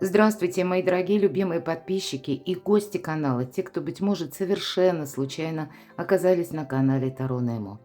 Здравствуйте, мои дорогие любимые подписчики и гости канала, те, кто, быть может, совершенно случайно оказались на канале Таро Немо.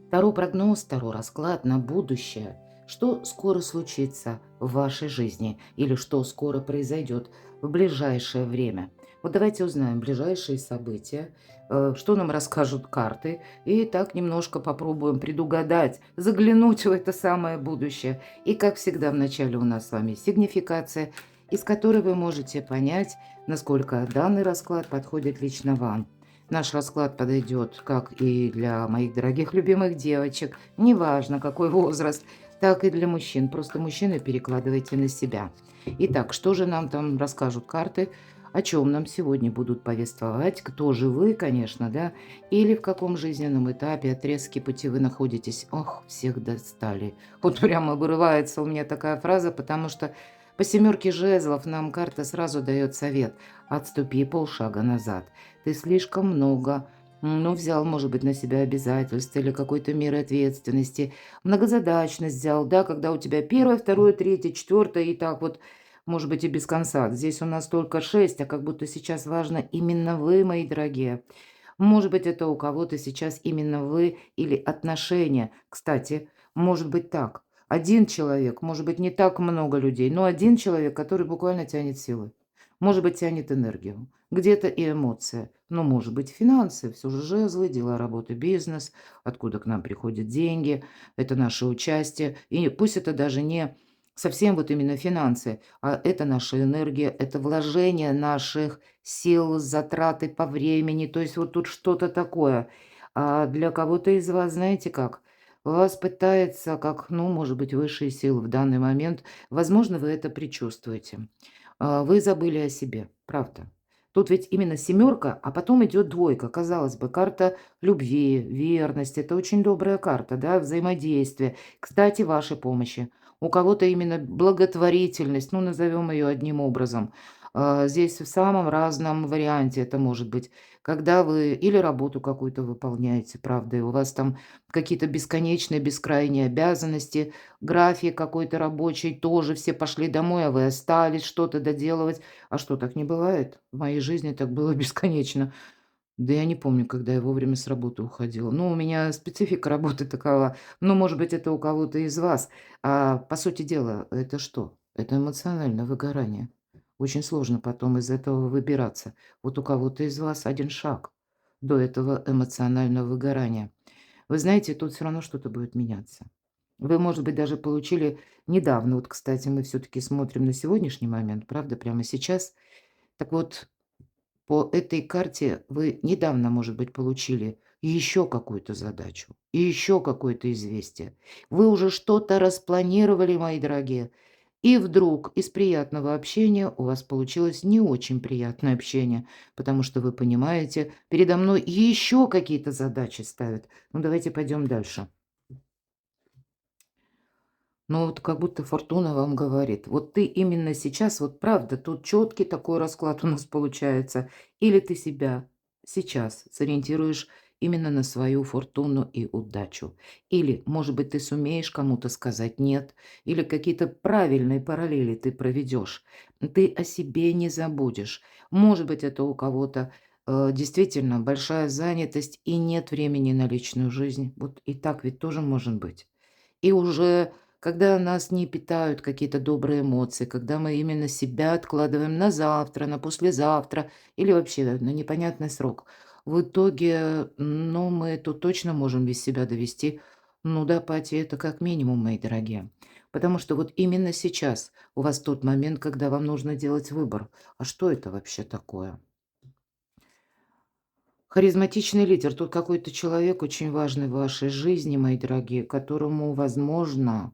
Таро прогноз, Таро расклад на будущее. Что скоро случится в вашей жизни или что скоро произойдет в ближайшее время. Вот давайте узнаем ближайшие события, что нам расскажут карты, и так немножко попробуем предугадать, заглянуть в это самое будущее. И, как всегда, в начале у нас с вами сигнификация, из которой вы можете понять, насколько данный расклад подходит лично вам. Наш расклад подойдет как и для моих дорогих любимых девочек, неважно какой возраст, так и для мужчин. Просто мужчины перекладывайте на себя. Итак, что же нам там расскажут карты, о чем нам сегодня будут повествовать, кто же вы, конечно, да, или в каком жизненном этапе, отрезке пути вы находитесь. Ох, всех достали. Вот прямо вырывается у меня такая фраза, потому что по семерке жезлов нам карта сразу дает совет: отступи полшага назад. Ты слишком много, ну, взял, может быть, на себя обязательства или какой-то меры ответственности, многозадачность взял, да, когда у тебя первое, второе, третье, четвертое, и так вот, может быть, и без конца. Здесь у нас только 6, а как будто сейчас важно именно вы, мои дорогие. Может быть, это у кого-то сейчас именно вы или отношения. Кстати, может быть так. Один человек, может быть, не так много людей, но один человек, который буквально тянет силы. Может быть, тянет энергию. Где-то и эмоция. Но, может быть, финансы. Все же жезлы, дела, работа, бизнес. Откуда к нам приходят деньги. Это наше участие. И пусть это даже не совсем вот именно финансы, а это наша энергия, это вложение наших сил, затраты по времени. То есть вот тут что-то такое. А для кого-то из вас, знаете как, вас пытается, как, ну, может быть, высшие силы в данный момент, возможно, вы это предчувствуете. Вы забыли о себе, правда. Тут ведь именно семерка, а потом идет двойка. Казалось бы, карта любви, верности. Это очень добрая карта, да, взаимодействие. Кстати, вашей помощи. У кого-то именно благотворительность, ну, назовем ее одним образом. Здесь в самом разном варианте это может быть. Когда вы или работу какую-то выполняете, правда, и у вас там какие-то бесконечные, бескрайние обязанности, график какой-то рабочий, тоже все пошли домой, а вы остались что-то доделывать. А что, так не бывает? В моей жизни так было бесконечно. Да я не помню, когда я вовремя с работы уходила. Ну, у меня специфика работы такова. Ну, может быть, это у кого-то из вас. А по сути дела, это что? Это эмоциональное выгорание. Очень сложно потом из этого выбираться. Вот у кого-то из вас один шаг до этого эмоционального выгорания. Вы знаете, тут все равно что-то будет меняться. Вы, может быть, даже получили недавно, вот, кстати, мы все-таки смотрим на сегодняшний момент, правда, прямо сейчас. Так вот, по этой карте вы недавно, может быть, получили еще какую-то задачу, и еще какое-то известие. Вы уже что-то распланировали, мои дорогие, и вдруг из приятного общения у вас получилось не очень приятное общение, потому что вы понимаете, передо мной еще какие-то задачи ставят. Ну, давайте пойдем дальше. Ну, вот как будто фортуна вам говорит: вот ты именно сейчас, вот правда, тут четкий такой расклад у нас получается. Или ты себя сейчас сориентируешь именно на свою фортуну и удачу. Или, может быть, ты сумеешь кому-то сказать «нет», или какие-то правильные параллели ты проведешь. Ты о себе не забудешь. Может быть, это у кого-то действительно большая занятость и нет времени на личную жизнь. Вот и так ведь тоже может быть. И уже когда нас не питают какие-то добрые эмоции, когда мы именно себя откладываем на завтра, на послезавтра или вообще на непонятный срок, в итоге, ну, мы тут точно можем без себя довести, ну, до апатии, это как минимум, мои дорогие. Потому что вот именно сейчас у вас тот момент, когда вам нужно делать выбор. А что это вообще такое? Харизматичный лидер. Тут какой-то человек очень важный в вашей жизни, мои дорогие, которому, возможно,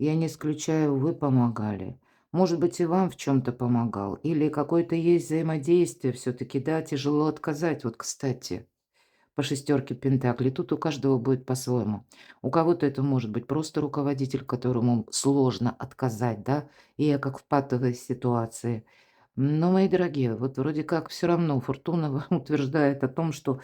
я не исключаю, вы помогали. Может быть, и вам в чем-то помогал. Или какое-то есть взаимодействие все-таки, да, тяжело отказать. Вот, кстати, по шестерке Пентаклей. Тут у каждого будет по-своему. У кого-то это может быть просто руководитель, которому сложно отказать, да, и я как в патовой ситуации. Но, мои дорогие, вот вроде как все равно фортуна утверждает о том, что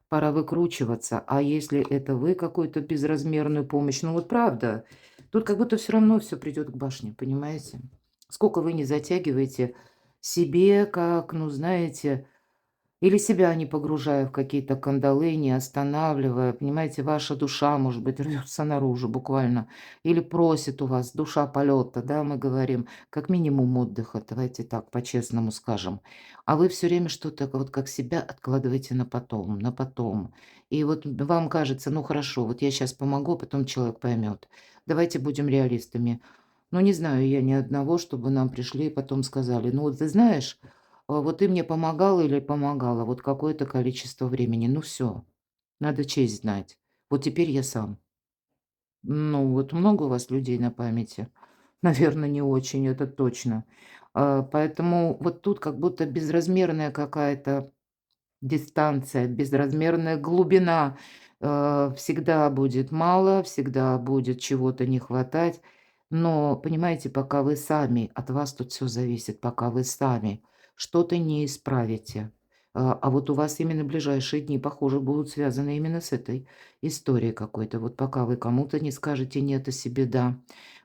пора выкручиваться. А если это вы какую-то безразмерную помощь, ну вот правда, тут как будто все равно все придет к башне, понимаете? Сколько вы не затягиваете себе, как, ну, знаете, или себя не погружая в какие-то кандалы, не останавливая, понимаете, ваша душа, может быть, рвется наружу буквально, или просит у вас душа полета, да, мы говорим, как минимум отдыха, давайте так по-честному скажем. А вы все время что-то вот как себя откладываете на потом, на потом. И вот вам кажется, ну хорошо, вот я сейчас помогу, а потом человек поймет. Давайте будем реалистами. Ну, не знаю я ни одного, чтобы нам пришли и потом сказали: "Ну, вот ты знаешь, вот ты мне помогал или помогала вот какое-то количество времени. Ну все, надо честь знать. Вот теперь я сам". Ну, вот много у вас людей на памяти? Наверное, не очень, это точно. Поэтому вот тут как будто безразмерная какая-то дистанция, безразмерная глубина. Всегда будет мало, всегда будет чего-то не хватать. Но, понимаете, пока вы сами, от вас тут все зависит, пока вы сами что-то не исправите. А вот у вас именно ближайшие дни, похоже, будут связаны именно с этой историей какой-то. Вот пока вы кому-то не скажете "нет", а себе "да".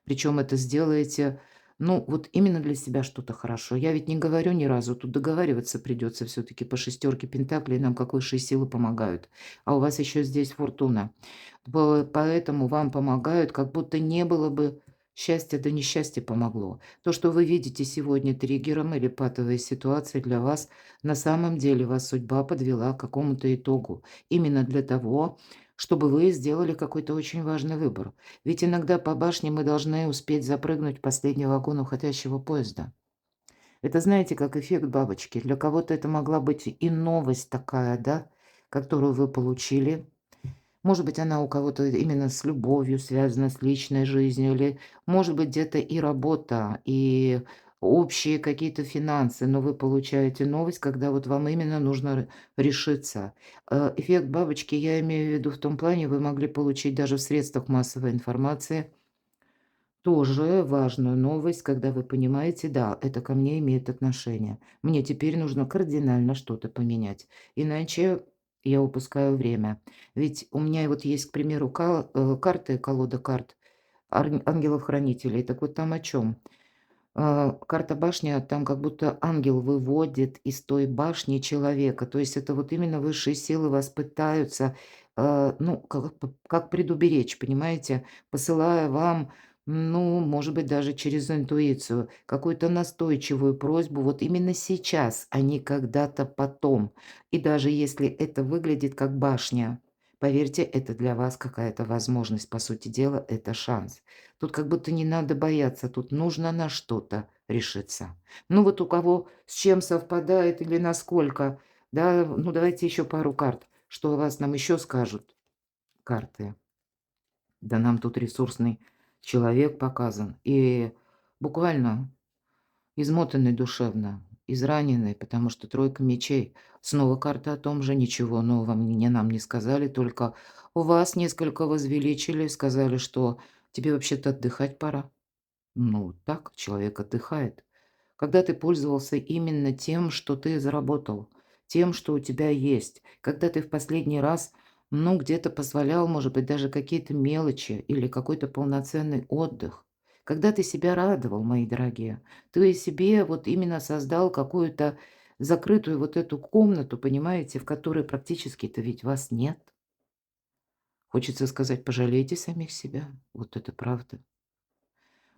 Причем это сделаете, ну, вот именно для себя что-то хорошо. Я ведь не говорю ни разу, тут договариваться придется все таки по шестерке пентаклей нам как высшие силы помогают. А у вас еще здесь фортуна. Поэтому вам помогают, как будто не было бы счастья, да несчастье помогло. То, что вы видите сегодня триггером или патовой ситуацией для вас, на самом деле вас судьба подвела к какому-то итогу. Именно для того, чтобы вы сделали какой-то очень важный выбор. Ведь иногда по башне мы должны успеть запрыгнуть в последний вагон уходящего поезда. Это, знаете, как эффект бабочки. Для кого-то это могла быть и новость такая, да, которую вы получили. Может быть, она у кого-то именно с любовью связана, с личной жизнью, или, может быть, где-то и работа, и общие какие-то финансы, но вы получаете новость, когда вот вам именно нужно решиться. Эффект бабочки я имею в виду в том плане, вы могли получить даже в средствах массовой информации тоже важную новость, когда вы понимаете, да, это ко мне имеет отношение. Мне теперь нужно кардинально что-то поменять, иначе я упускаю время. Ведь у меня вот есть, к примеру, карты, колода карт ангелов-хранителей. Так вот там о чем? Карта башня, там как будто ангел выводит из той башни человека. То есть это вот именно высшие силы вас пытаются, ну, как предуберечь, понимаете? Посылая вам, ну, может быть, даже через интуицию, какую-то настойчивую просьбу вот именно сейчас, а не когда-то потом. И даже если это выглядит как башня, поверьте, это для вас какая-то возможность. По сути дела, это шанс. Тут как будто не надо бояться, тут нужно на что-то решиться. Ну вот у кого с чем совпадает или насколько, да, ну давайте еще пару карт. Что о вас нам еще скажут карты? Да нам тут ресурсный человек показан. И буквально измотанный душевно, израненный, потому что тройка мечей. Снова карта о том же, ничего нового нам не сказали, только у вас несколько возвеличили, сказали, что тебе вообще-то отдыхать пора. Ну, так человек отдыхает. Когда ты пользовался именно тем, что ты заработал, тем, что у тебя есть. Когда ты в последний раз, ну, где-то позволял, может быть, даже какие-то мелочи или какой-то полноценный отдых. Когда ты себя радовал, мои дорогие. Ты себе вот именно создал какую-то закрытую вот эту комнату, понимаете, в которой практически-то ведь вас нет. Хочется сказать, пожалейте самих себя. Вот это правда.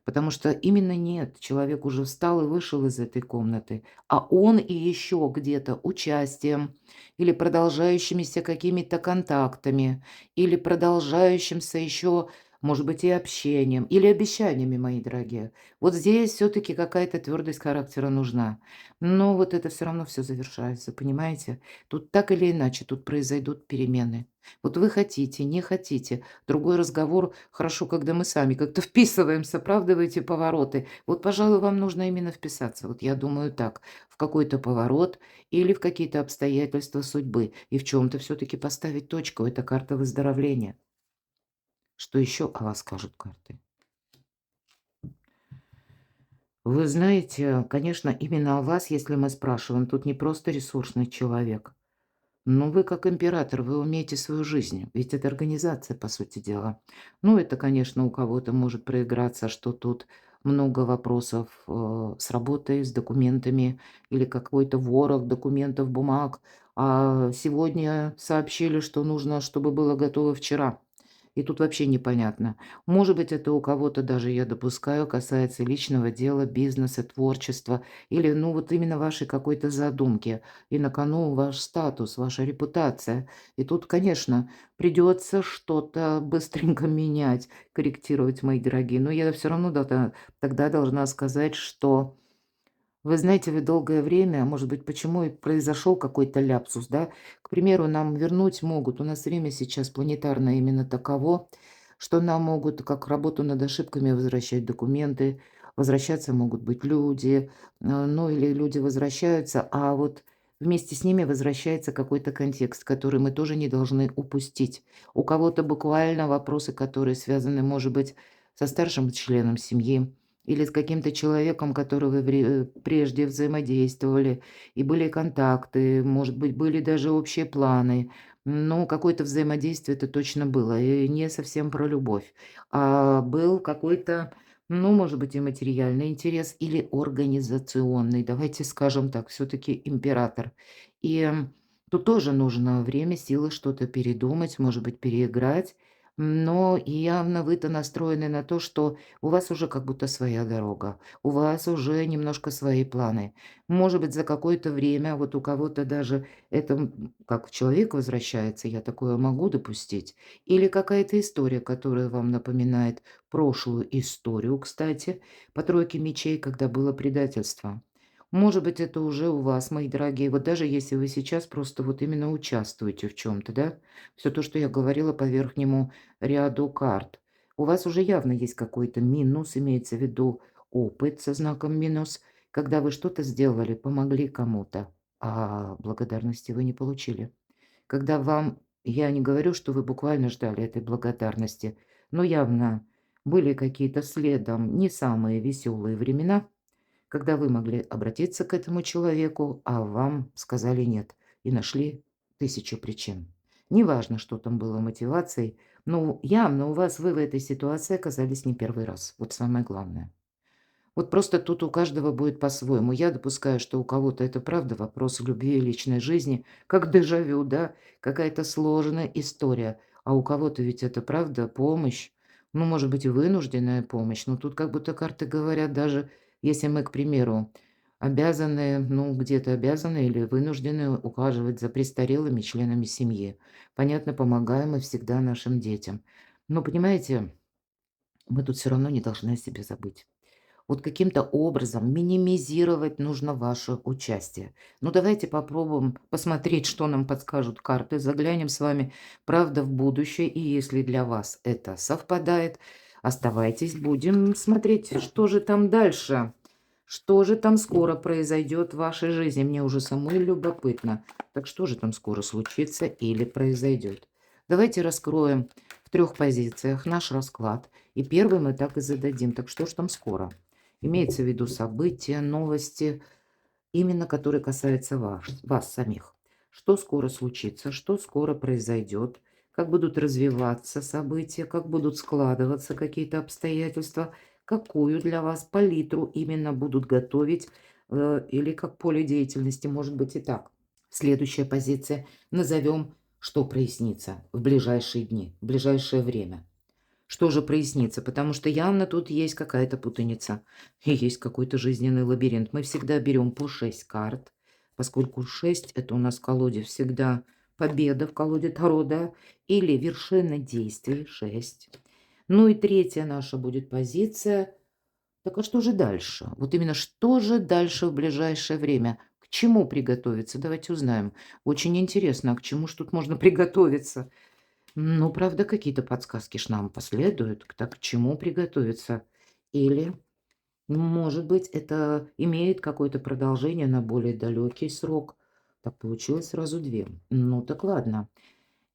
Потому что именно нет, человек уже встал и вышел из этой комнаты, а он и еще где-то участием или продолжающимися какими-то контактами, или продолжающимся еще, может быть, и общением, или обещаниями, мои дорогие. Вот здесь все-таки какая-то твердость характера нужна. Но вот это все равно все завершается, понимаете? Тут так или иначе, тут произойдут перемены. Вот вы хотите, не хотите, другой разговор. Хорошо, когда мы сами как-то вписываемся, правда, в эти повороты. Вот, пожалуй, вам нужно именно вписаться. Вот я думаю так, в какой-то поворот или в какие-то обстоятельства судьбы. И в чем-то все-таки поставить точку. Это карта выздоровления. Что еще о вас скажут карты? Вы знаете, конечно, именно о вас, если мы спрашиваем, тут не просто ресурсный человек. Ну, вы как император, вы умеете свою жизнь, ведь это организация, по сути дела. Ну, это, конечно, у кого-то может проиграться, что тут много вопросов с работой, с документами или какой-то ворох документов, бумаг. А сегодня сообщили, что нужно, чтобы было готово вчера. И тут вообще непонятно. Может быть, это у кого-то даже, я допускаю, касается личного дела, бизнеса, творчества или, ну, вот именно вашей какой-то задумки. И на кону ваш статус, ваша репутация. И тут, конечно, придется что-то быстренько менять, корректировать, мои дорогие. Но я все равно тогда должна сказать, что вы знаете, вы долгое время, может быть, почему и произошел какой-то ляпсус, да? К примеру, нам вернуть могут, у нас время сейчас планетарное именно таково, что нам могут как работу над ошибками возвращать документы, возвращаться могут быть люди, ну или люди возвращаются, а вот вместе с ними возвращается какой-то контекст, который мы тоже не должны упустить. У кого-то буквально вопросы, которые связаны, может быть, со старшим членом семьи, или с каким-то человеком, которого вы прежде взаимодействовали, и были контакты, может быть, были даже общие планы. Но какое-то взаимодействие это точно было, и не совсем про любовь, а был какой-то, ну, может быть, и материальный интерес или организационный. Давайте скажем так, все-таки император. И тут тоже нужно время, силы что-то передумать, может быть, переиграть. Но явно вы-то настроены на то, что у вас уже как будто своя дорога, у вас уже немножко свои планы. Может быть, за какое-то время, вот у кого-то даже это как человек возвращается, я такое могу допустить, или какая-то история, которая вам напоминает прошлую историю, кстати, по тройке мечей, когда было предательство. Может быть, это уже у вас, мои дорогие, вот даже если вы сейчас просто вот именно участвуете в чем-то, да, все то, что я говорила по верхнему ряду карт. У вас уже явно есть какой-то минус, имеется в виду опыт со знаком минус, когда вы что-то сделали, помогли кому-то, а благодарности вы не получили. Когда вам, я не говорю, что вы буквально ждали этой благодарности, но явно были какие-то следом не самые веселые времена, когда вы могли обратиться к этому человеку, а вам сказали нет и нашли тысячу причин. Неважно, что там было мотивацией, но явно у вас вы в этой ситуации оказались не первый раз. Вот самое главное. Вот просто тут у каждого будет по-своему. Я допускаю, что у кого-то это правда вопрос любви и личной жизни, как дежавю, да, какая-то сложная история. А у кого-то ведь это правда помощь, ну, может быть, и вынужденная помощь. Но тут как будто карты говорят, даже если мы, к примеру, обязаны, ну, где-то обязаны или вынуждены ухаживать за престарелыми членами семьи. Понятно, помогаем мы всегда нашим детям. Но, понимаете, мы тут все равно не должны о себе забыть. Вот каким-то образом минимизировать нужно ваше участие. Ну, давайте попробуем посмотреть, что нам подскажут карты. Заглянем с вами, правда, в будущее. И если для вас это совпадает, оставайтесь, будем смотреть, что же там дальше. Что же там скоро произойдет в вашей жизни? Мне уже самой любопытно. Так что же там скоро случится или произойдет? Давайте раскроем в трех позициях наш расклад. И первый мы так и зададим. Так что ж там скоро? Имеется в виду события, новости, именно которые касаются вас самих. Что скоро случится, что скоро произойдет, как будут развиваться события, как будут складываться какие-то обстоятельства, какую для вас палитру именно будут готовить или как поле деятельности, может быть и так. Следующая позиция. Назовем, что прояснится в ближайшие дни, в ближайшее время. Что же прояснится? Потому что явно тут есть какая-то путаница и есть какой-то жизненный лабиринт. Мы всегда берем по 6 карт, поскольку 6 это у нас в колоде всегда победа в колоде Таро, да, или вершина действий 6. Ну и третья наша будет позиция. Так а что же дальше? Вот именно что же дальше в ближайшее время? К чему приготовиться? Давайте узнаем. Очень интересно, а к чему ж тут можно приготовиться? Ну, правда, какие-то подсказки ж нам последуют, так к чему приготовиться. Или, может быть, это имеет какое-то продолжение на более далекий срок. Так получилось сразу две. Ну, так ладно.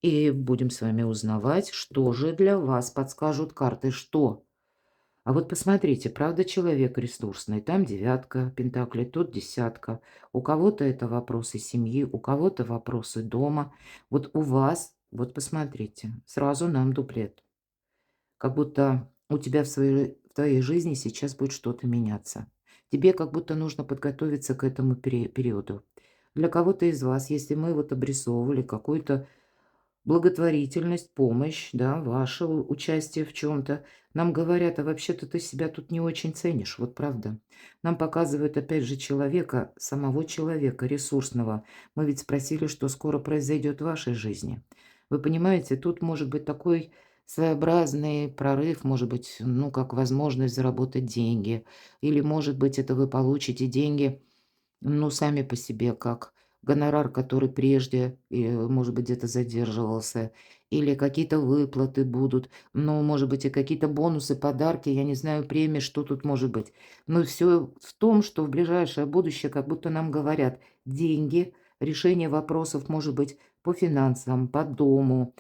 И будем с вами узнавать, что же для вас подскажут карты, что. А вот посмотрите, правда, человек ресурсный. Там девятка пентаклей, тут десятка. У кого-то это вопросы семьи, у кого-то вопросы дома. Вот у вас, вот посмотрите, сразу нам дуплет. Как будто у тебя в твоей жизни сейчас будет что-то меняться. Тебе как будто нужно подготовиться к этому периоду. Для кого-то из вас, если мы вот обрисовывали какую-то благотворительность, помощь, да, ваше участие в чем то, нам говорят: "А вообще-то ты себя тут не очень ценишь". Вот правда. Нам показывают опять же человека, самого человека ресурсного. Мы ведь спросили, что скоро произойдет в вашей жизни. Вы понимаете, тут может быть такой своеобразный прорыв, может быть, ну, как возможность заработать деньги. Или, может быть, это вы получите деньги, ну, сами по себе, как гонорар, который прежде, может быть, где-то задерживался, или какие-то выплаты будут, ну, может быть, и какие-то бонусы, подарки, я не знаю, премии, что тут может быть. Но все в том, что в ближайшее будущее как будто нам говорят: деньги, решение вопросов, может быть, по финансам, по дому,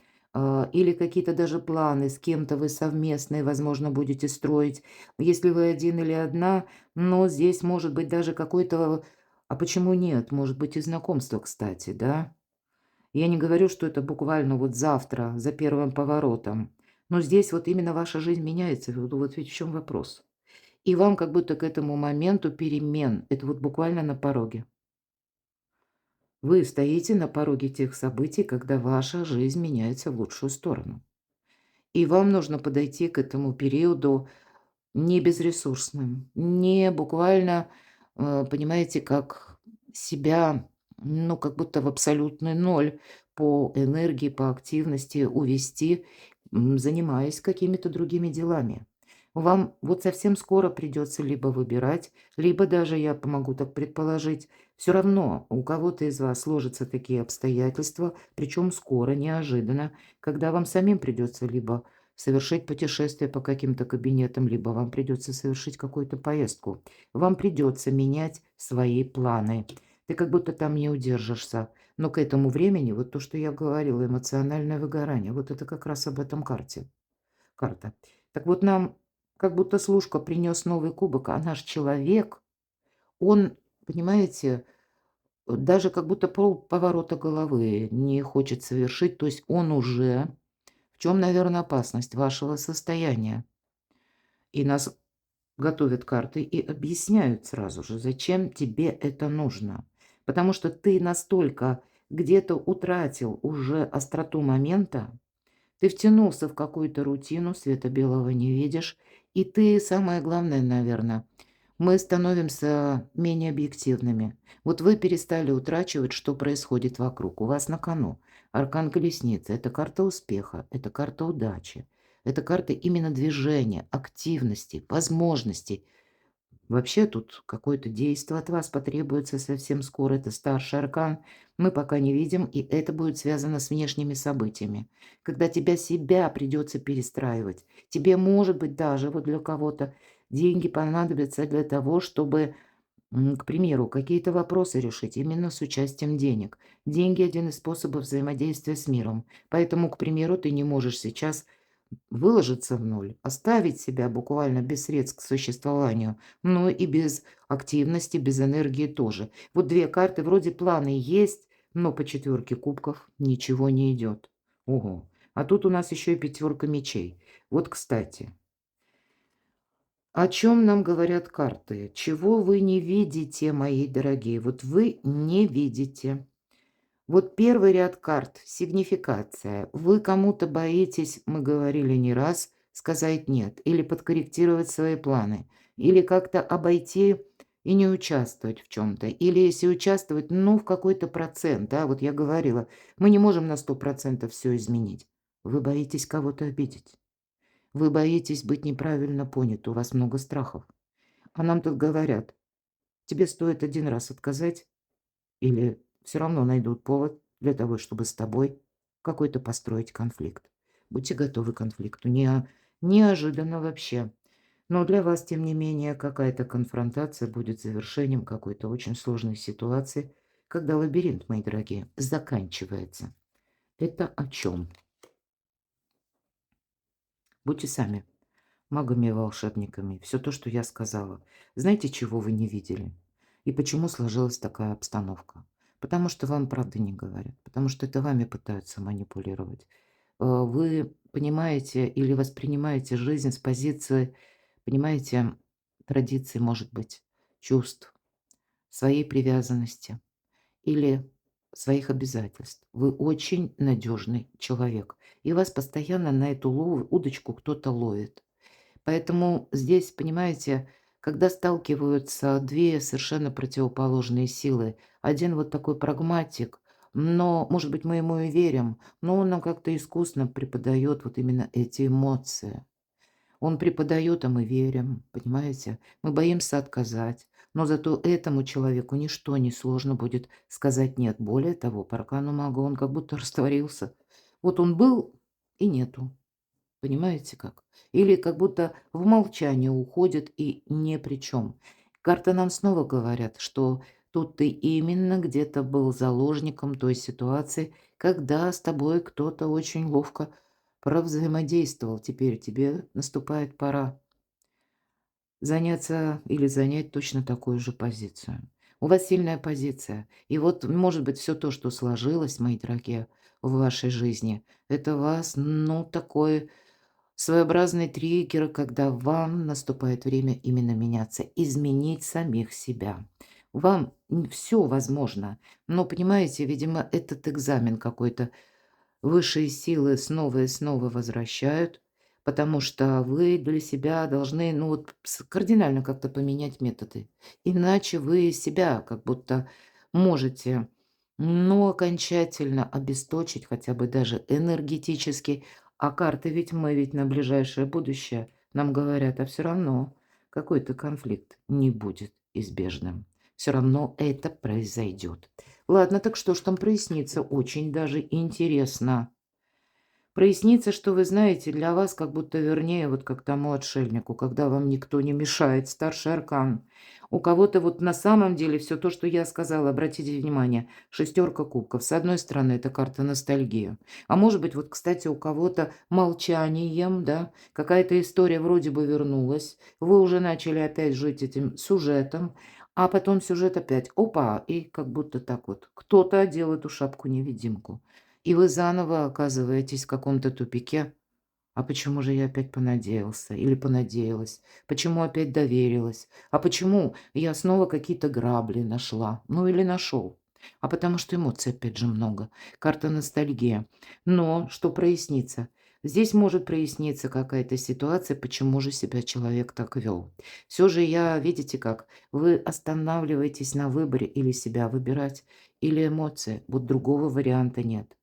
или какие-то даже планы с кем-то вы совместные, возможно, будете строить. Если вы один или одна, но здесь может быть даже какой-то, а почему нет? Может быть, и знакомство, кстати, да? Я не говорю, что это буквально вот завтра, за первым поворотом. Но здесь вот именно ваша жизнь меняется. Вот ведь в чем вопрос. И вам как будто к этому моменту перемен, это вот буквально на пороге. Вы стоите на пороге тех событий, когда ваша жизнь меняется в лучшую сторону. И вам нужно подойти к этому периоду не безресурсным, не буквально, понимаете, как себя, ну, как будто в абсолютный ноль по энергии, по активности увести, занимаясь какими-то другими делами. Вам вот совсем скоро придется либо выбирать, либо даже, я помогу так предположить, все равно у кого-то из вас сложатся такие обстоятельства, причем скоро, неожиданно, когда вам самим придется либо совершить путешествие по каким-то кабинетам, либо вам придется совершить какую-то поездку. Вам придется менять свои планы. Ты как будто там не удержишься. Но к этому времени, вот то, что я говорила, эмоциональное выгорание, вот это как раз об этом карта. Так вот нам как будто служка принес новый кубок, а наш человек, он, понимаете, даже как будто поворота головы не хочет совершить, то есть он уже, в чем, наверное, опасность вашего состояния. И нас готовят карты и объясняют сразу же, зачем тебе это нужно. Потому что ты настолько где-то утратил уже остроту момента, ты втянулся в какую-то рутину, света белого не видишь, и ты, самое главное, наверное, мы становимся менее объективными. Вот вы перестали утрачивать, что происходит вокруг. У вас на кону аркан колесницы. Это карта успеха, это карта удачи, это карта именно движения, активности, возможностей. Вообще тут какое-то действие от вас потребуется совсем скоро. Это старший аркан. Мы пока не видим, и это будет связано с внешними событиями. Когда себя придется перестраивать. Тебе, может быть, даже вот для кого-то деньги понадобятся для того, чтобы, к примеру, какие-то вопросы решить именно с участием денег. Деньги – один из способов взаимодействия с миром. Поэтому, к примеру, ты не можешь сейчас выложиться в ноль, оставить себя буквально без средств к существованию, но и без активности, без энергии тоже. Вот 2 карты, вроде планы есть, но по четверке кубков ничего не идет. Ого! А тут у нас еще и пятерка мечей. Вот, кстати, о чем нам говорят карты? Чего вы не видите, мои дорогие? Вот вы не видите. Вот первый ряд карт – сигнификация. Вы кому-то боитесь, мы говорили не раз, сказать «нет» или подкорректировать свои планы, или как-то обойти и не участвовать в чем-то, или если участвовать, ну, в какой-то процент, да, вот я говорила, мы не можем на 100% все изменить. Вы боитесь кого-то обидеть, вы боитесь быть неправильно поняты, у вас много страхов. А нам тут говорят, тебе стоит один раз отказать, или все равно найдут повод для того, чтобы с тобой какой-то построить конфликт. Будьте готовы к конфликту. Неожиданно вообще. Но для вас, тем не менее, какая-то конфронтация будет завершением какой-то очень сложной ситуации, когда лабиринт, мои дорогие, заканчивается. Это о чем? Будьте сами магами и волшебниками. Все то, что я сказала. Знаете, чего вы не видели? И почему сложилась такая обстановка? Потому что вам правды не говорят. Потому что это вами пытаются манипулировать. Вы понимаете или воспринимаете жизнь с позиции понимаете, традиций, может быть, чувств, своей привязанности или своих обязательств. Вы очень надежный человек, и вас постоянно на эту удочку кто-то ловит. Поэтому здесь, понимаете, когда сталкиваются 2 совершенно противоположные силы, один вот такой прагматик, но, может быть, мы ему и верим, но он нам как-то искусно преподает вот именно эти эмоции. Он преподает, а мы верим, понимаете? Мы боимся отказать, но зато этому человеку ничто не сложно будет сказать «нет». Более того, по аркану мага он как будто растворился. Вот он был и нету. Понимаете как? Или как будто в молчание уходит и ни при чем. Карты нам снова говорят, что тут ты именно где-то был заложником той ситуации, когда с тобой кто-то очень ловко провзаимодействовал. Теперь тебе наступает пора заняться или занять точно такую же позицию. У вас сильная позиция. И вот, может быть, все то, что сложилось, мои дорогие, в вашей жизни, это вас, ну, такой своеобразный триггер, когда вам наступает время именно меняться, изменить самих себя. Вам все возможно, но, понимаете, видимо, этот экзамен какой-то высшие силы снова и снова возвращают, потому что вы для себя должны, ну вот, кардинально как-то поменять методы. Иначе вы себя как будто можете, ну, окончательно обесточить, хотя бы даже энергетически. А карты ведь мы ведь на ближайшее будущее нам говорят, а все равно какой-то конфликт не будет избежным. Все равно это произойдет. Ладно, так что ж там прояснится? Очень даже интересно. Прояснится, что вы знаете, для вас как будто вернее, вот как тому отшельнику, когда вам никто не мешает, старший аркан. У кого-то вот на самом деле все то, что я сказала, обратите внимание, шестерка кубков. С одной стороны, это карта ностальгии. А может быть, вот, кстати, у кого-то молчанием, да, какая-то история вроде бы вернулась, вы уже начали опять жить этим сюжетом, а потом сюжет опять, опа, и как будто так вот кто-то одел эту шапку-невидимку. И вы заново оказываетесь в каком-то тупике. А почему же я опять понадеялся или понадеялась? Почему опять доверилась? А почему я снова какие-то грабли нашла? Ну или нашел? А потому что эмоций опять же много. Карта ностальгия. Но что прояснится? Здесь может проясниться какая-то ситуация, почему же себя человек так вел. Все же я, видите как, вы останавливаетесь на выборе или себя выбирать, или эмоции. Вот другого варианта нет.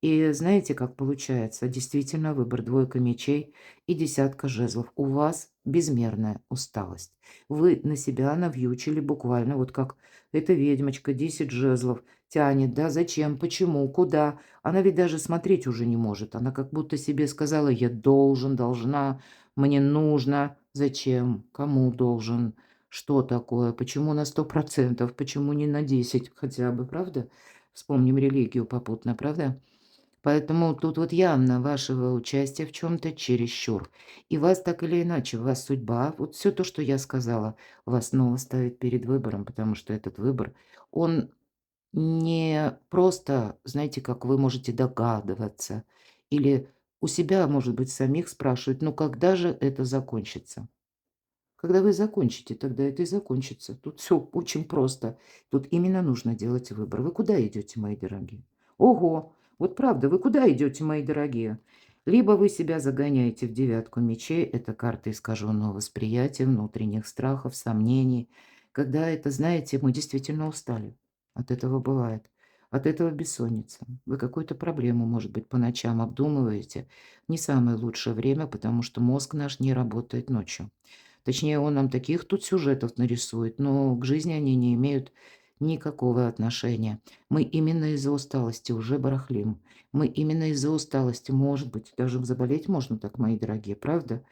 И знаете, как получается? Действительно, выбор двойка мечей и десятка жезлов. У вас безмерная усталость. Вы на себя навьючили буквально, вот как эта ведьмочка, 10 жезлов тянет, да, зачем, почему, куда. Она ведь даже смотреть уже не может. Она как будто себе сказала, я должен, должна, мне нужно. Зачем, кому должен, что такое, почему на 100%, почему не на 10 хотя бы, правда? Вспомним религию попутно, правда? Поэтому тут вот явно вашего участия в чем то чересчур. И вас так или иначе, у вас судьба, вот все то, что я сказала, вас снова ставит перед выбором, потому что этот выбор, он не просто, знаете, как вы можете догадываться или у себя, может быть, самих спрашивать: «Ну, когда же это закончится?» Когда вы закончите, тогда это и закончится. Тут все очень просто. Тут именно нужно делать выбор. Вы куда идете, мои дорогие? Ого! Вот правда, вы куда идете, мои дорогие? Либо вы себя загоняете в девятку мечей, это карта искаженного восприятия, внутренних страхов, сомнений. Когда это, знаете, мы действительно устали. От этого бывает. От этого бессонница. Вы какую-то проблему, может быть, по ночам обдумываете. Не самое лучшее время, потому что мозг наш не работает ночью. Точнее, он нам таких тут сюжетов нарисует, но к жизни они не имеют никакого отношения. Мы именно из-за усталости уже барахлим. Мы именно из-за усталости, может быть, даже заболеть можно так, мои дорогие, правда?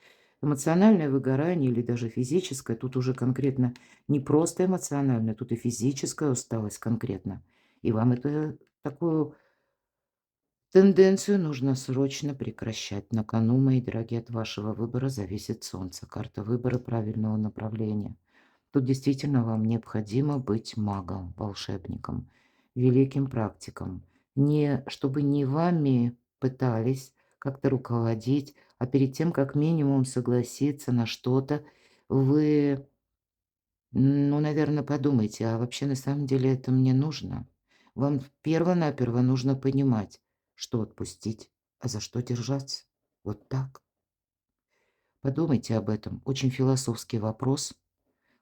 Эмоциональное выгорание или даже физическое, тут уже конкретно не просто эмоциональное, тут и физическая усталость конкретно. И вам это такую тенденцию нужно срочно прекращать. На кону, мои дорогие, от вашего выбора зависит солнце. Карта выбора правильного направления. Тут действительно вам необходимо быть магом, волшебником, великим практиком. Не, чтобы не вами пытались как-то руководить, а перед тем, как минимум согласиться на что-то, вы, ну, наверное, подумайте, а вообще на самом деле это мне нужно? Вам перво-наперво нужно понимать, что отпустить, а за что держаться. Вот так. Подумайте об этом. Очень философский вопрос.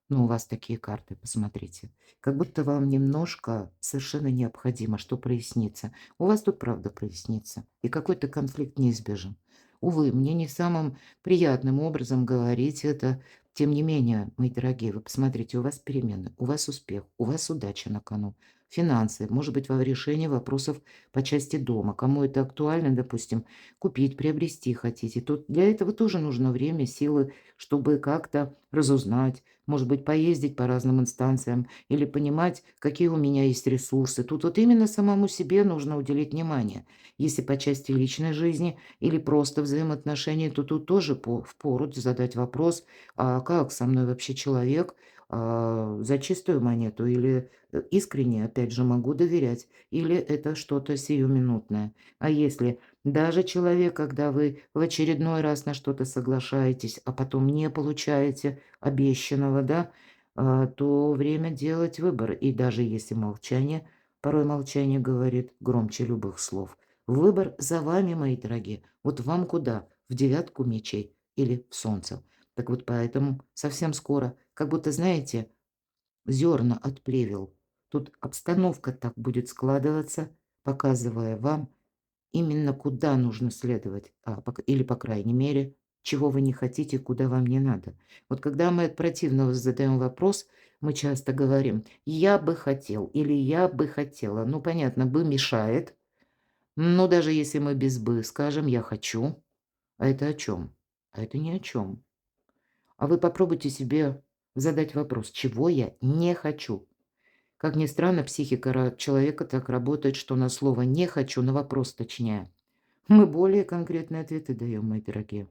Ну, у вас такие карты, посмотрите. Как будто вам немножко совершенно необходимо, что прояснится. У вас тут правда прояснится, и какой-то конфликт неизбежен. Увы, мне не самым приятным образом говорить это. Тем не менее, мои дорогие, вы посмотрите, у вас перемены, у вас успех, у вас удача на кону, финансы, может быть, во решении вопросов по части дома. Кому это актуально, допустим, купить, приобрести хотите. Тут для этого тоже нужно время, силы, чтобы как-то разузнать, может быть, поездить по разным инстанциям или понимать, какие у меня есть ресурсы. Тут вот именно самому себе нужно уделить внимание. Если по части личной жизни или просто взаимоотношений, то тут тоже впору задать вопрос, а как со мной вообще человек, за чистую монету или искренне, опять же, могу доверять, или это что-то сиюминутное. А если даже человек, когда вы в очередной раз на что-то соглашаетесь, а потом не получаете обещанного, да, то время делать выбор. И даже если молчание, порой молчание говорит громче любых слов. Выбор за вами, мои дорогие. Вот вам куда? В девятку мечей или в солнце? Так вот поэтому совсем скоро, как будто, знаете, зерна от плевел. Тут обстановка так будет складываться, показывая вам, именно куда нужно следовать, или, по крайней мере, чего вы не хотите, куда вам не надо. Вот когда мы от противного задаем вопрос, мы часто говорим «я бы хотел» или «я бы хотела». Ну, понятно, «бы» мешает, но даже если мы без «бы» скажем «я хочу», а это о чем? А это ни о чем. А вы попробуйте себе задать вопрос «чего я не хочу?». Как ни странно, психика человека так работает, что на слово «не хочу», на вопрос точнее, мы более конкретные ответы даем, мои дорогие.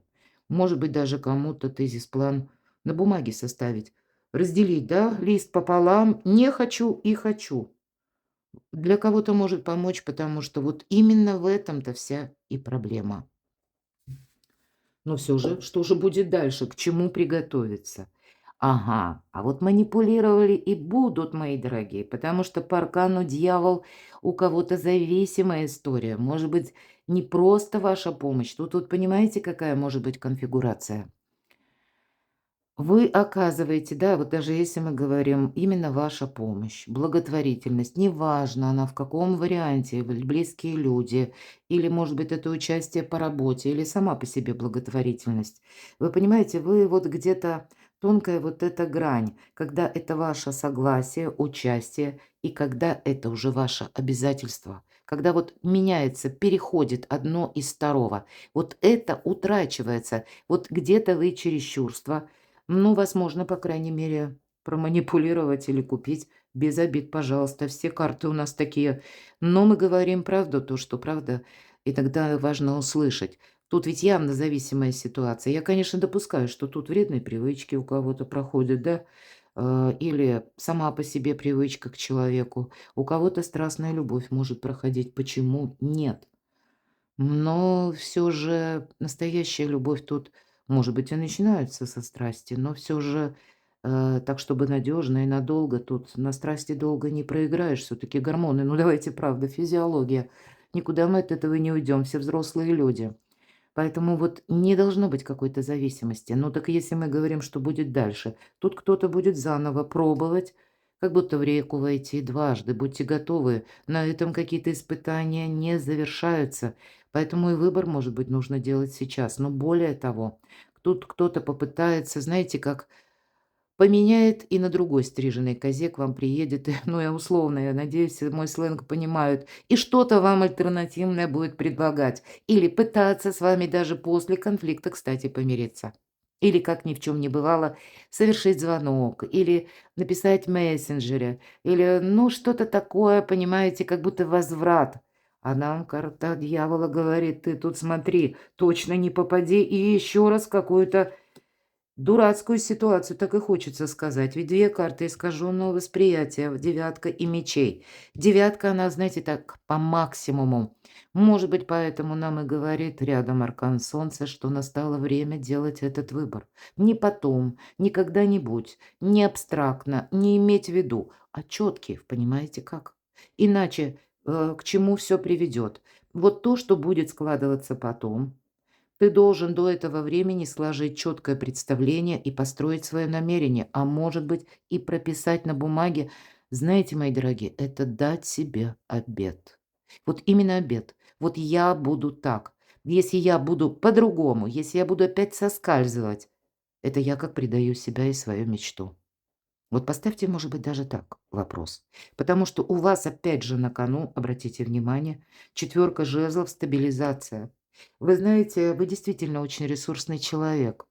Может быть, даже кому-то тезис-план на бумаге составить. Разделить, да, лист пополам, не хочу и хочу. Для кого-то может помочь, потому что вот именно в этом-то вся и проблема. Но все же, что же будет дальше? К чему приготовиться? Ага, а вот манипулировали и будут, мои дорогие, потому что по аркану дьявол у кого-то зависимая история. Может быть, не просто ваша помощь. Тут понимаете, какая может быть конфигурация? Вы оказываете, да, вот даже если мы говорим именно ваша помощь, благотворительность, неважно она в каком варианте, близкие люди, или, может быть, это участие по работе, или сама по себе благотворительность. Вы понимаете, вы вот где-то тонкая вот эта грань, когда это ваше согласие, участие, и когда это уже ваше обязательство. Когда вот меняется, переходит одно из второго. Вот это утрачивается. Вот где-то вы чересчурство, ну, возможно, по крайней мере, проманипулировать или купить. Без обид, пожалуйста, все карты у нас такие. Но мы говорим правду, то, что правда иногда важно услышать. Тут ведь явно зависимая ситуация. Я, конечно, допускаю, что тут вредные привычки у кого-то проходят, да, или сама по себе привычка к человеку. У кого-то страстная любовь может проходить. Почему нет? Но все же настоящая любовь тут, может быть, и начинается со страсти, но все же, так, чтобы надежно и надолго, тут на страсти долго не проиграешь. Все таки гормоны, ну, давайте правда, физиология. Никуда мы от этого не уйдем, все взрослые люди. Поэтому вот не должно быть какой-то зависимости. Ну, так если мы говорим, что будет дальше, тут кто-то будет заново пробовать, как будто в реку войти дважды. Будьте готовы, на этом какие-то испытания не завершаются. Поэтому и выбор, может быть, нужно делать сейчас. Но более того, тут кто-то попытается, знаете, как поменяет и на другой стриженной козе к вам приедет, ну, я условно, я надеюсь, мой сленг понимают, и что-то вам альтернативное будет предлагать. Или пытаться с вами даже после конфликта, кстати, помириться. Или, как ни в чем не бывало, совершить звонок, или написать в мессенджере, или, ну, что-то такое, понимаете, как будто возврат. А нам карта дьявола говорит: ты тут смотри, точно не попади, и еще раз какую-то Дурацкую ситуацию, так и хочется сказать. Ведь 2 карты искаженного восприятия, девятка и мечей. Девятка, она, знаете, так по максимуму. Может быть, поэтому нам и говорит рядом аркан Солнца, что настало время делать этот выбор. Не потом, не когда-нибудь, не абстрактно, не иметь в виду, а четкий, понимаете как? Иначе к чему все приведет? Вот то, что будет складываться потом, ты должен до этого времени сложить четкое представление и построить свое намерение, а может быть и прописать на бумаге. Знаете, мои дорогие, это дать себе обет. Вот именно обет. Вот я буду так. Если я буду по-другому, если я буду опять соскальзывать, это я как предаю себя и свою мечту. Вот поставьте, может быть, даже так вопрос. Потому что у вас опять же на кону, обратите внимание, четверка жезлов, стабилизация. Вы знаете, вы действительно очень ресурсный человек.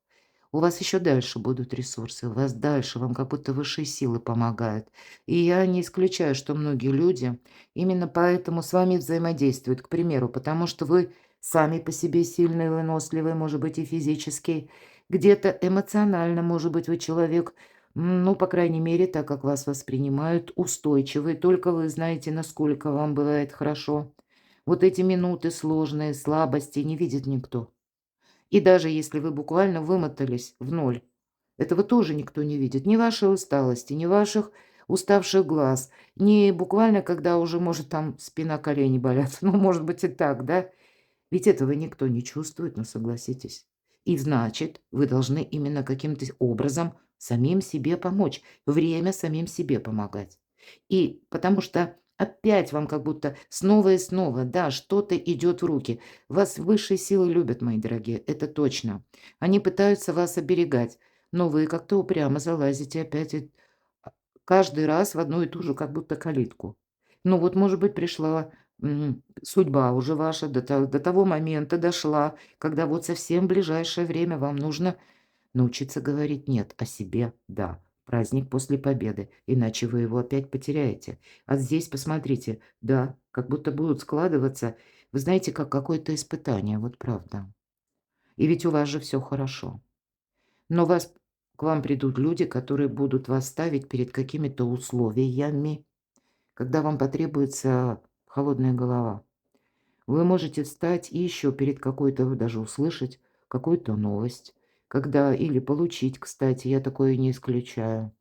У вас еще дальше будут ресурсы, у вас дальше, вам как будто высшие силы помогают. И я не исключаю, что многие люди именно поэтому с вами взаимодействуют, к примеру, потому что вы сами по себе сильные, выносливые, может быть, и физически, где-то эмоционально, может быть, вы человек, ну, по крайней мере, так как вас воспринимают, устойчивый, только вы знаете, насколько вам бывает хорошо. Вот эти минуты сложные, слабости не видит никто. И даже если вы буквально вымотались в ноль, этого тоже никто не видит. Ни вашей усталости, ни ваших уставших глаз, ни буквально, когда уже, может, там спина, колени болят. Ну, может быть, и так, да? Ведь этого никто не чувствует, ну, согласитесь. И значит, вы должны именно каким-то образом самим себе помочь. Время самим себе помогать. И потому что опять вам как будто снова и снова, да, что-то идет в руки. Вас высшие силы любят, мои дорогие, это точно. Они пытаются вас оберегать, но вы как-то упрямо залазите опять а, каждый раз в одну и ту же как будто калитку. Ну вот, может быть, пришла судьба уже ваша до того момента дошла, когда вот совсем в ближайшее время вам нужно научиться говорить "нет", о себе "да". Праздник после победы, иначе вы его опять потеряете. А здесь посмотрите, да, как будто будут складываться, вы знаете, как какое-то испытание, вот правда. И ведь у вас же все хорошо. Но вас к вам придут люди, которые будут вас ставить перед какими-то условиями, когда вам потребуется холодная голова. Вы можете встать и еще перед какой-то, вы даже услышать какую-то новость, когда или получить, кстати, я такое не исключаю.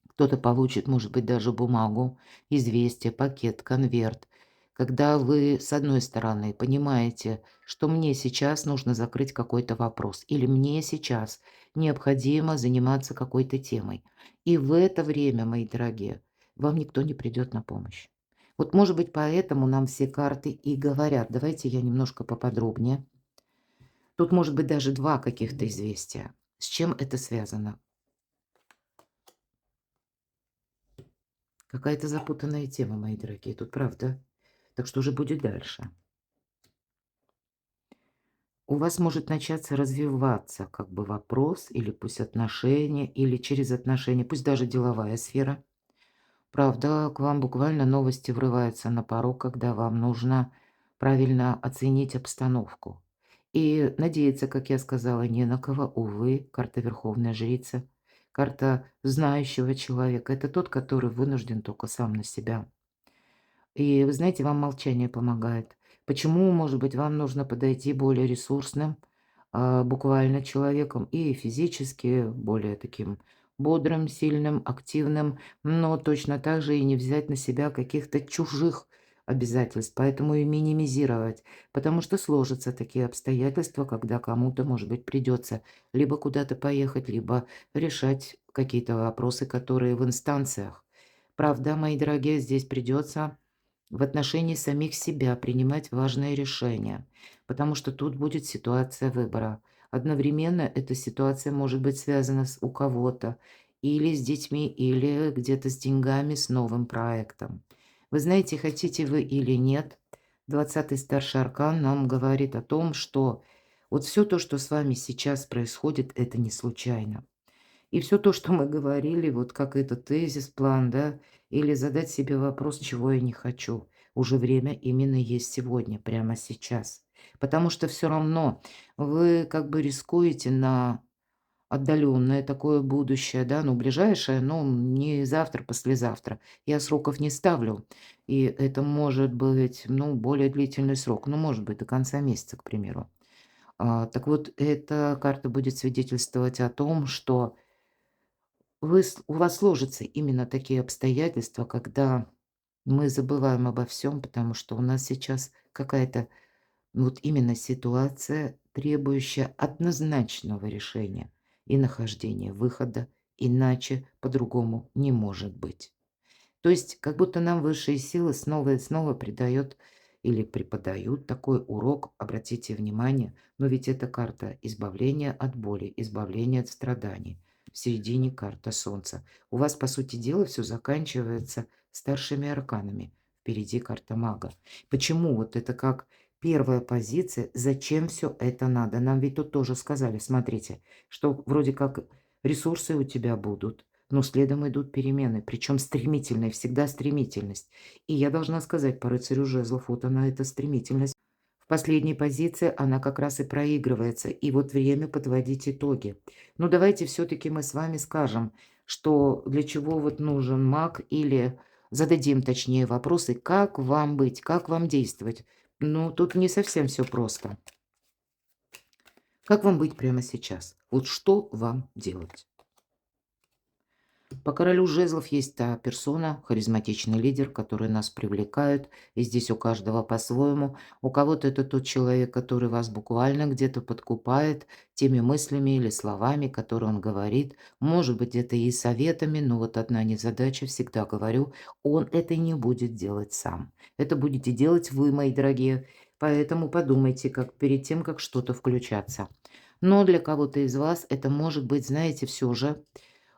Кто-то получит, может быть, даже бумагу, известие, пакет, конверт. Когда вы, с одной стороны, понимаете, что мне сейчас нужно закрыть какой-то вопрос, или мне сейчас необходимо заниматься какой-то темой. И в это время, мои дорогие, вам никто не придет на помощь. Вот, может быть, поэтому нам все карты и говорят. Давайте я немножко поподробнее. Тут может быть даже два каких-то известия. С чем это связано? Какая-то запутанная тема, мои дорогие, тут правда. Так что же будет дальше? У вас может начаться развиваться как бы вопрос, или пусть отношения, или через отношения, пусть даже деловая сфера. Правда, к вам буквально новости врываются на порог, когда вам нужно правильно оценить обстановку. И надеяться, как я сказала, не на кого. Увы, карта Верховная Жрица, карта знающего человека. Это тот, который вынужден только сам на себя. И вы знаете, вам молчание помогает. Почему, может быть, вам нужно подойти более ресурсным, буквально человеком и физически более таким бодрым, сильным, активным, но точно так же и не взять на себя каких-то чужих обязательств, поэтому и минимизировать, потому что сложатся такие обстоятельства, когда кому-то, может быть, придется либо куда-то поехать, либо решать какие-то вопросы, которые в инстанциях. Правда, мои дорогие, здесь придется в отношении самих себя принимать важные решения, потому что тут будет ситуация выбора. Одновременно эта ситуация может быть связана у кого-то или с детьми, или где-то с деньгами, с новым проектом. Вы знаете, хотите вы или нет, 20-й старший аркан нам говорит о том, что вот все то, что с вами сейчас происходит, это не случайно. И все то, что мы говорили, вот как этот тезис, план, да, или задать себе вопрос, чего я не хочу. Уже время именно есть сегодня, прямо сейчас. Потому что все равно вы как бы рискуете на отдаленное такое будущее, да, ну, ближайшее, но не завтра, послезавтра. Я сроков не ставлю, и это может быть, ну, более длительный срок, ну, может быть, до конца месяца, к примеру. Так вот, эта карта будет свидетельствовать о том, что у вас сложатся именно такие обстоятельства, когда мы забываем обо всем, потому что у нас сейчас какая-то вот именно ситуация, требующая однозначного решения и нахождения выхода, иначе по-другому не может быть. То есть как будто нам высшие силы снова и снова придают или преподают такой урок, обратите внимание, но ведь это карта избавления от боли, избавления от страданий. В середине карта Солнца. У вас, по сути дела, все заканчивается старшими арканами. Впереди карта Мага. Почему вот это как первая позиция? Зачем все это надо? Нам ведь тут тоже сказали, смотрите, что вроде как ресурсы у тебя будут, но следом идут перемены, причем стремительные, всегда стремительность. И я должна сказать по рыцарю жезлов, вот она, эта стремительность. В последней позиции она как раз и проигрывается. И вот время подводить итоги. Ну, давайте все-таки мы с вами скажем, что для чего вот нужен маг, или зададим точнее вопросы, как вам быть, как вам действовать. Ну, тут не совсем все просто. Как вам быть прямо сейчас? Вот что вам делать? По королю жезлов есть та персона, харизматичный лидер, который нас привлекает. И здесь у каждого по-своему. У кого-то это тот человек, который вас буквально где-то подкупает теми мыслями или словами, которые он говорит. Может быть, где-то и советами, но вот одна незадача, всегда говорю, он это не будет делать сам. Это будете делать вы, мои дорогие. Поэтому подумайте, как перед тем, как что-то включаться. Но для кого-то из вас это может быть, знаете, все же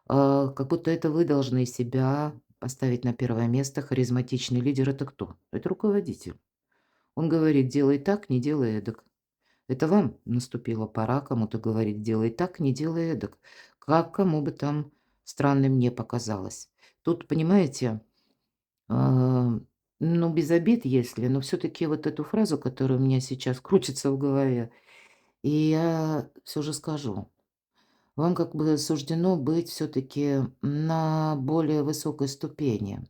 как будто это вы должны себя поставить на первое место. Харизматичный лидер — это кто? Это руководитель. Он говорит: "Делай так, не делай эдак". Это вам наступила пора кому-то говорить: "Делай так, не делай эдак". Как кому бы там странным не показалось. Тут, понимаете, а, ну, без обид, если, но все таки вот эту фразу, которая у меня сейчас крутится в голове, и я все же скажу. Вам как бы суждено быть все-таки на более высокой ступени.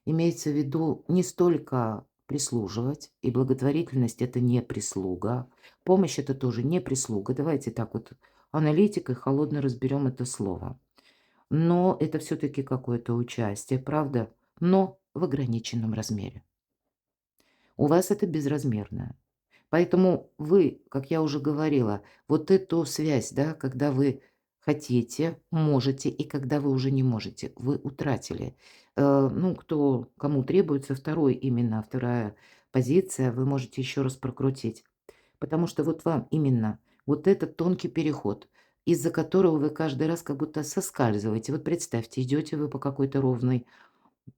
Имеется в виду не столько прислуживать, и благотворительность — это не прислуга, помощь — это тоже не прислуга. Давайте так вот аналитикой холодно разберем это слово. Но это все-таки какое-то участие, правда? Но в ограниченном размере. У вас это безразмерное. Поэтому вы, как я уже говорила, вот эту связь, да, когда вы хотите, можете и когда вы уже не можете, вы утратили. Ну, кому требуется вторая позиция, вы можете еще раз прокрутить. Потому что вот вам именно вот этот тонкий переход, из-за которого вы каждый раз как будто соскальзываете. Вот представьте, идете вы по какой-то ровной,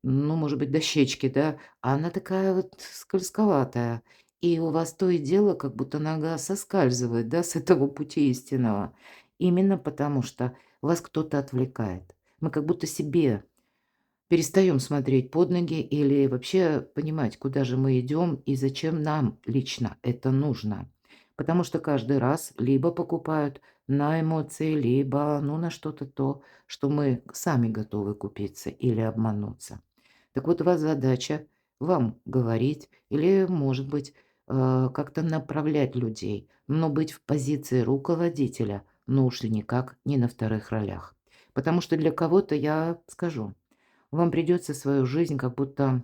ну, может быть, дощечки, да, а она такая вот скользковатая. И у вас то и дело, как будто нога соскальзывает, да, с этого пути истинного. Именно потому что вас кто-то отвлекает. Мы как будто себе перестаем смотреть под ноги или вообще понимать, куда же мы идем и зачем нам лично это нужно. Потому что каждый раз либо покупают на эмоции, либо ну, на что-то то, что мы сами готовы купиться или обмануться. Так вот, у вас задача вам говорить или, может быть, как-то направлять людей, но быть в позиции руководителя, но уж и никак не на вторых ролях. Потому что для кого-то, я скажу, вам придется свою жизнь как будто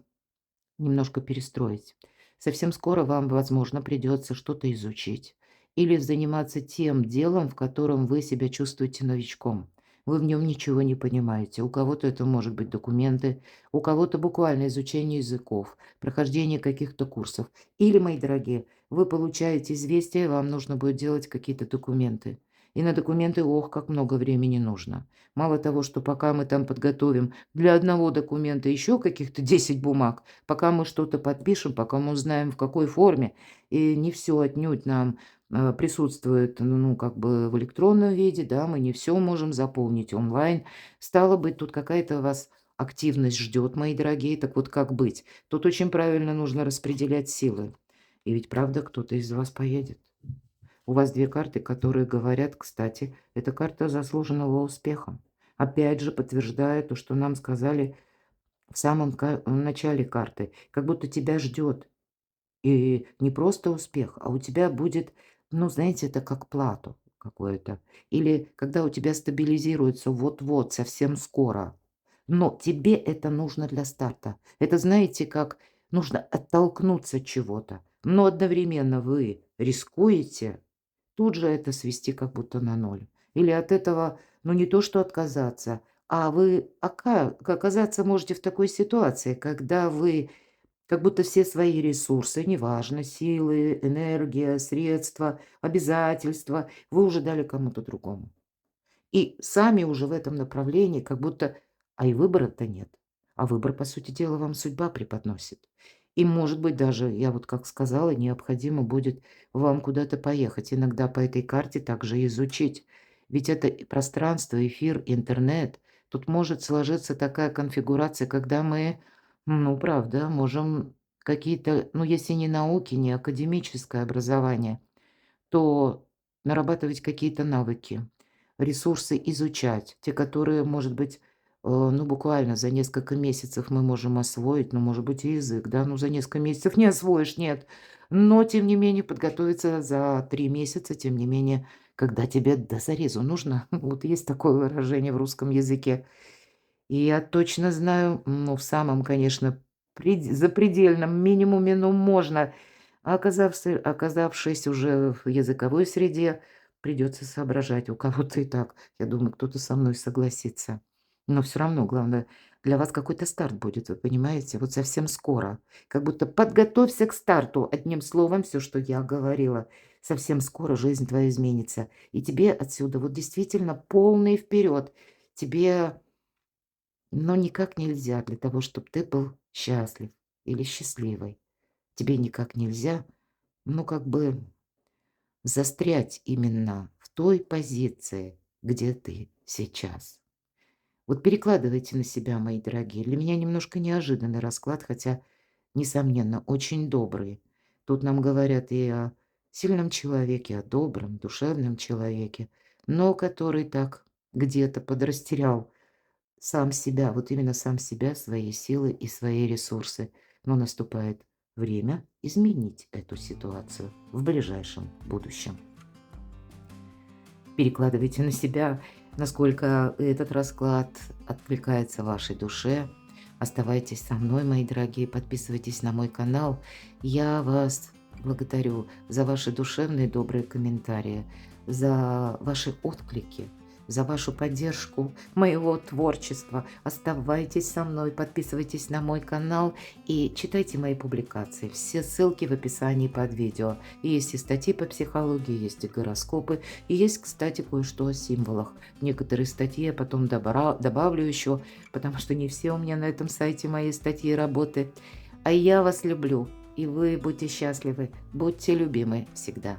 немножко перестроить. Совсем скоро вам, возможно, придется что-то изучить или заниматься тем делом, в котором вы себя чувствуете новичком. Вы в нем ничего не понимаете. У кого-то это может быть документы, у кого-то буквально изучение языков, прохождение каких-то курсов. Или, мои дорогие, вы получаете известие, вам нужно будет делать какие-то документы. И на документы, ох, как много времени нужно. Мало того, что пока мы там подготовим для одного документа еще каких-то 10 бумаг, пока мы что-то подпишем, пока мы узнаем, в какой форме, и не все отнюдь нам присутствует, ну, как бы в электронном виде, да, мы не все можем заполнить онлайн. Стало быть, тут какая-то вас активность ждет, мои дорогие. Так вот, как быть? Тут очень правильно нужно распределять силы. И ведь правда кто-то из вас поедет. У вас 2 карты, которые говорят, кстати, это карта заслуженного успеха. Опять же, подтверждая то, что нам сказали в самом начале карты. Как будто тебя ждет. И не просто успех, а у тебя будет, ну, знаете, это как плату какое-то. Или когда у тебя стабилизируется вот-вот, совсем скоро. Но тебе это нужно для старта. Это, знаете, как нужно оттолкнуться от чего-то. Но одновременно вы рискуете тут же это свести как будто на ноль. Или от этого, ну, не то что отказаться, а вы оказаться можете в такой ситуации, когда вы как будто все свои ресурсы, неважно, силы, энергия, средства, обязательства, вы уже дали кому-то другому. И сами уже в этом направлении как будто, а и выбора-то нет. А выбор, по сути дела, вам судьба преподносит. И, может быть, даже, я вот как сказала, необходимо будет вам куда-то поехать. Иногда по этой карте также изучить. Ведь это и пространство, эфир, интернет. Тут может сложиться такая конфигурация, когда мы, ну, правда, можем какие-то, ну, если не науки, не академическое образование, то нарабатывать какие-то навыки, ресурсы изучать, те, которые, может быть, ну, буквально за несколько месяцев мы можем освоить, ну, может быть, и язык, да, ну, за несколько месяцев не освоишь, нет. Но, тем не менее, подготовиться за 3 месяца, тем не менее, когда тебе до зарезу нужно. Вот есть такое выражение в русском языке. И я точно знаю, ну, в самом, конечно, запредельном минимуме, ну, можно. А оказавшись уже в языковой среде, придется соображать. У кого-то и так, я думаю, кто-то со мной согласится. Но все равно, главное, для вас какой-то старт будет, вы понимаете? Вот совсем скоро. Как будто подготовься к старту. Одним словом, все, что я говорила. Совсем скоро жизнь твоя изменится. И тебе отсюда вот действительно полный вперед. Тебе но никак нельзя для того, чтобы ты был счастлив или счастливой. Тебе никак нельзя, ну, как бы застрять именно в той позиции, где ты сейчас. Вот перекладывайте на себя, мои дорогие. Для меня немножко неожиданный расклад, хотя, несомненно, очень добрый. Тут нам говорят и о сильном человеке, о добром, душевном человеке, но который так где-то подрастерял сам себя, вот именно сам себя, свои силы и свои ресурсы. Но наступает время изменить эту ситуацию в ближайшем будущем. Перекладывайте на себя, насколько этот расклад откликается вашей душе. Оставайтесь со мной, мои дорогие, подписывайтесь на мой канал. Я вас благодарю за ваши душевные добрые комментарии, за ваши отклики, за вашу поддержку моего творчества. Оставайтесь со мной, подписывайтесь на мой канал и читайте мои публикации. Все ссылки в описании под видео. Есть и статьи по психологии, есть и гороскопы, и есть, кстати, кое-что о символах. Некоторые статьи я потом добавлю еще, потому что не все у меня на этом сайте мои статьи и работы. А я вас люблю, и вы будьте счастливы, будьте любимы всегда.